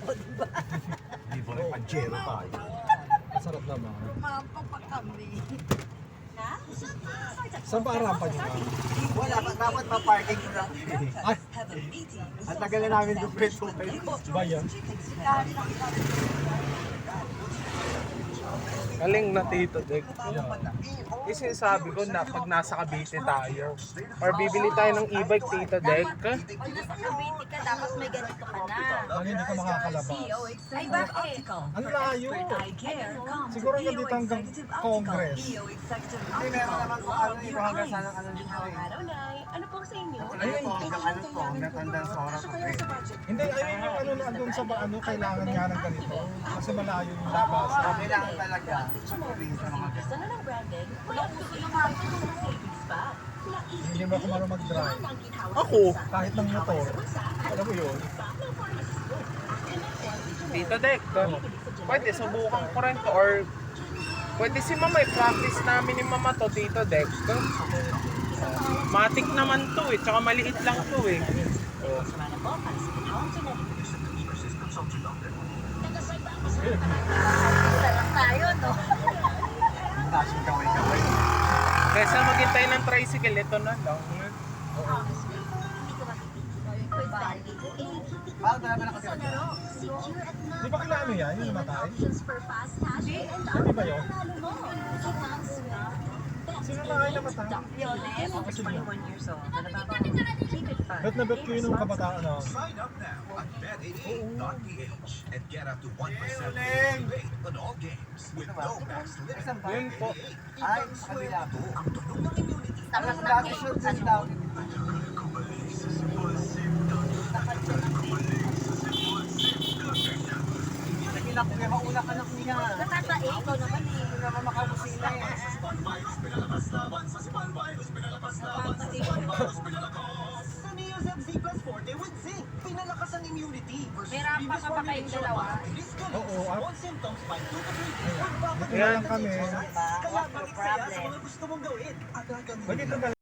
O, diba? Di ba rin panjero tayo? Masarap naman. Mampa pa kami. Saan ba arampa nyo nga? Wala, dapat pa-parking ko lang. Ay! Ang tagal na namin dupit-dupit. Ba yan? Galing na Tito Dek. Kasi sabi ko na pag nasa Cavite tayo, or bibili tayo ng e-bike Tito Dek, Pag nasa Cavite ka, dapat may ganito ka na. Ano hindi ka makakalabas? Ay, bakit? Ang layo! Siguro nga dito hanggang Congress. Hindi, meron naman kung ano yung hanggang sana ano dito eh. Ano po sa inyo? Ayun po, hanggang ano po, hanggang tandang sa oras. Hindi, ayun yung ano na andun sa ano, kailangan nga ng ganito. Kasi malayo yung labas. Kailangan talaga. Sabihin sa mga ganito. Sana ng branded, wala po yung mga savings pa. Hindi mo ako marunong mag-drive. ako, Kahit ng motor. Alam mo yun? Tito Dek, pwede subukan ko rin to, or pwede si Mama i-practice namin ni Mama to Tito Dek. Matik naman to eh, tsaka maliit lang to eh. Isa lang tayo, no? Dasing kaway-kaway. Kesa maghintay ng tricycle, ito na lang. Paano talaga nakatira dyan? Di ba kailangan yan? Yung namatay? Di ba yun? Sino na kayo namatay? Ako si Leo. Bet na bet ko yun ng kabataan na. Sign up now at bet88.ph and get up to 1% rebate on all games with no max limit. Saan ba? Yun po. Ay, sa kabila po. Ang tunog ng immunity. Ang dati shoot din daw. Naging ako kaya maulak anak niya. Nakatae, ikaw naman eh. Hindi naman makabusina eh. Sa Neo Z Plus Forte with Zinc. Pinalakas ang immunity versus May rampa previous ka ba kayong formulation. dalawa? Disconnect Oo, sa small symptoms by 2 to 3 days. Dito na lang kami. Kaya balik saya sa mga gusto mong gawin. At Pwede ito